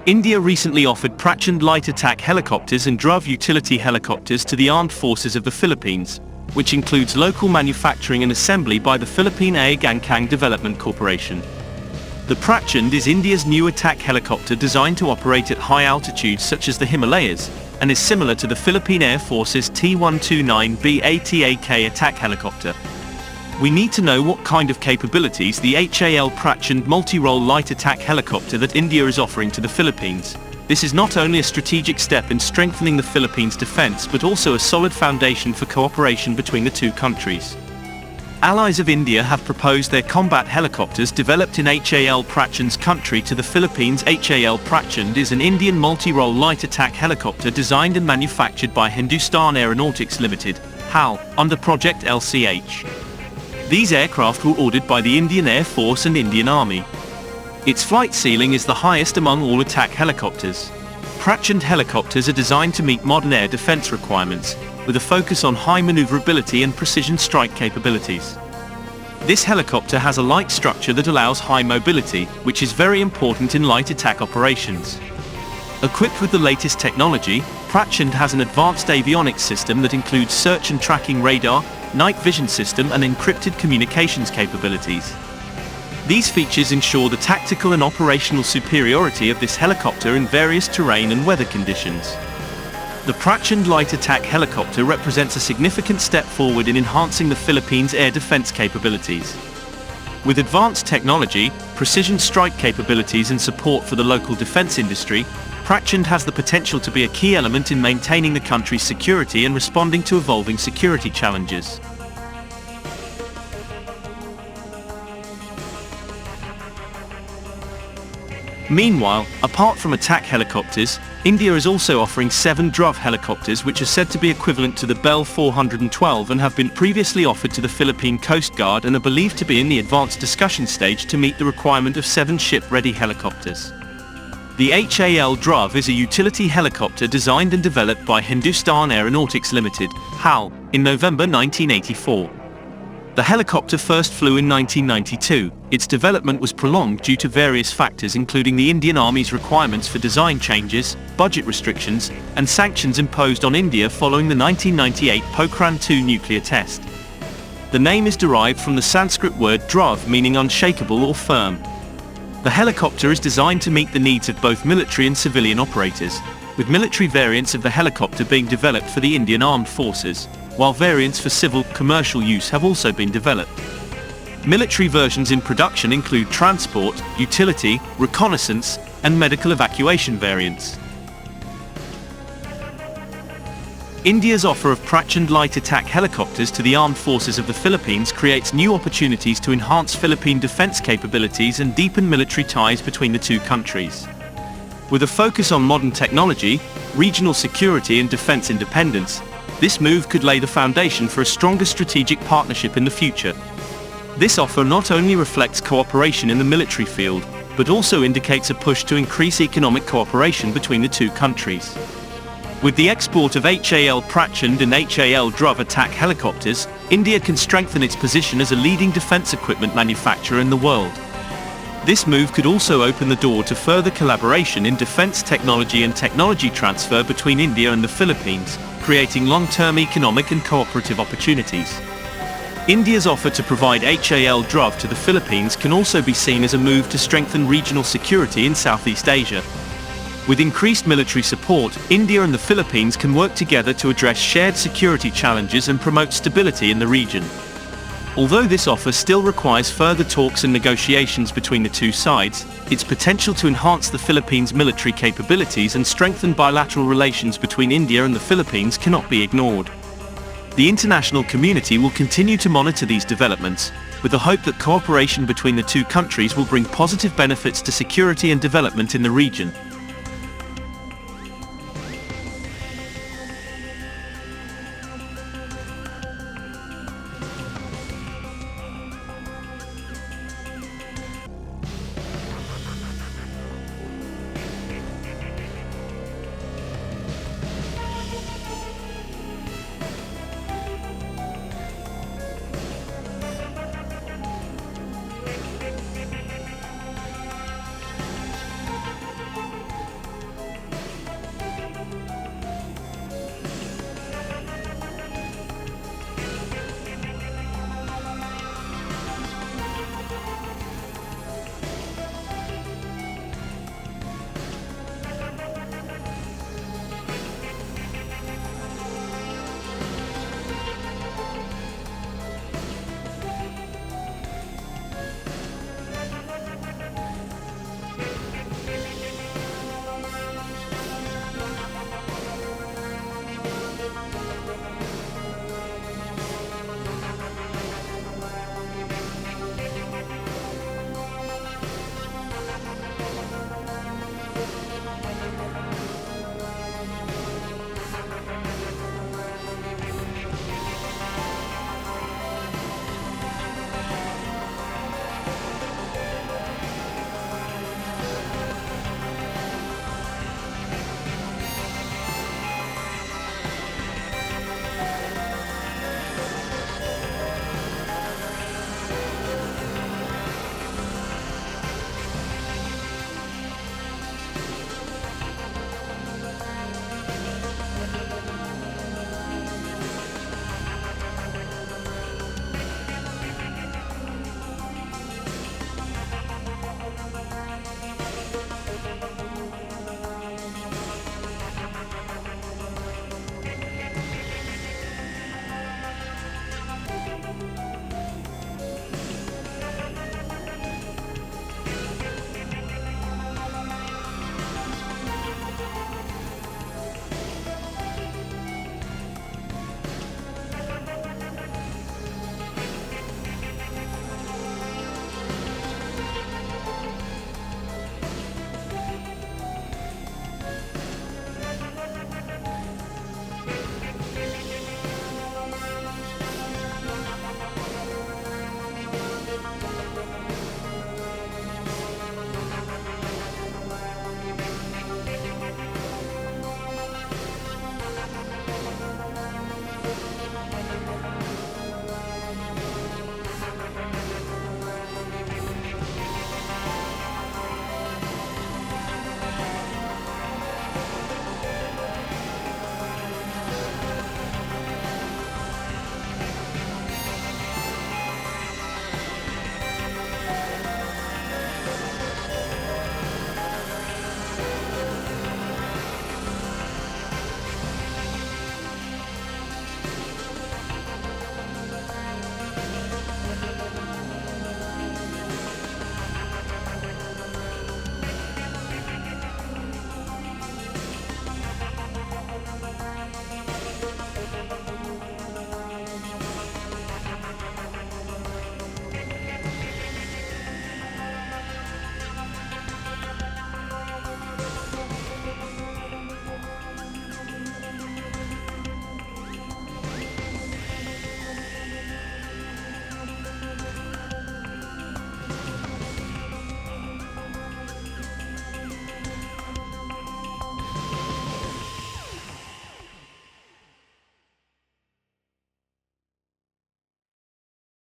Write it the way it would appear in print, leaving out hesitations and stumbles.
India recently offered Prachand light attack helicopters and Dhruv utility helicopters to the armed forces of the Philippines, which includes local manufacturing and assembly by the Philippine Air Gangkang Development Corporation. The Prachand is India's new attack helicopter designed to operate at high altitudes such as the Himalayas, and is similar to the Philippine Air Force's T-129B ATAK attack helicopter. We need to know what kind of capabilities the HAL Prachand multi-role light attack helicopter that India is offering to the Philippines. This is not only a strategic step in strengthening the Philippines' defense but also a solid foundation for cooperation between the two countries. Allies of India have proposed their combat helicopters developed in HAL Prachand's country to the Philippines. HAL Prachand is an Indian multi-role light attack helicopter designed and manufactured by Hindustan Aeronautics Limited, HAL, under Project LCH. These aircraft were ordered by the Indian Air Force and Indian Army. Its flight ceiling is the highest among all attack helicopters. Prachand helicopters are designed to meet modern air defense requirements, with a focus on high maneuverability and precision strike capabilities. This helicopter has a light structure that allows high mobility, which is very important in light attack operations. Equipped with the latest technology, Prachand has an advanced avionics system that includes search and tracking radar, night vision system and encrypted communications capabilities. These features ensure the tactical and operational superiority of this helicopter in various terrain and weather conditions. The Prachand light attack helicopter represents a significant step forward in enhancing the Philippines' air defense capabilities. With advanced technology, precision strike capabilities and support for the local defense industry, Prachand has the potential to be a key element in maintaining the country's security and responding to evolving security challenges. Meanwhile, apart from attack helicopters, India is also offering 7 Dhruv helicopters which are said to be equivalent to the Bell 412 and have been previously offered to the Philippine Coast Guard and are believed to be in the advanced discussion stage to meet the requirement of 7 ship-ready helicopters. The HAL Dhruv is a utility helicopter designed and developed by Hindustan Aeronautics Limited, HAL, in November 1984. The helicopter first flew in 1992. Its development was prolonged due to various factors including the Indian Army's requirements for design changes, budget restrictions, and sanctions imposed on India following the 1998 Pokhran II nuclear test. The name is derived from the Sanskrit word dhruv meaning unshakable or firm. The helicopter is designed to meet the needs of both military and civilian operators, with military variants of the helicopter being developed for the Indian Armed Forces, while variants for civil, commercial use have also been developed. Military versions in production include transport, utility, reconnaissance, and medical evacuation variants. India's offer of Prachand light attack helicopters to the armed forces of the Philippines creates new opportunities to enhance Philippine defense capabilities and deepen military ties between the two countries. With a focus on modern technology, regional security and defense independence, this move could lay the foundation for a stronger strategic partnership in the future. This offer not only reflects cooperation in the military field, but also indicates a push to increase economic cooperation between the two countries. With the export of HAL Prachand and HAL Dhruv attack helicopters, India can strengthen its position as a leading defense equipment manufacturer in the world. This move could also open the door to further collaboration in defense technology and technology transfer between India and the Philippines, creating long-term economic and cooperative opportunities. India's offer to provide HAL Dhruv to the Philippines can also be seen as a move to strengthen regional security in Southeast Asia. With increased military support, India and the Philippines can work together to address shared security challenges and promote stability in the region. Although this offer still requires further talks and negotiations between the two sides, its potential to enhance the Philippines' military capabilities and strengthen bilateral relations between India and the Philippines cannot be ignored. The international community will continue to monitor these developments, with the hope that cooperation between the two countries will bring positive benefits to security and development in the region.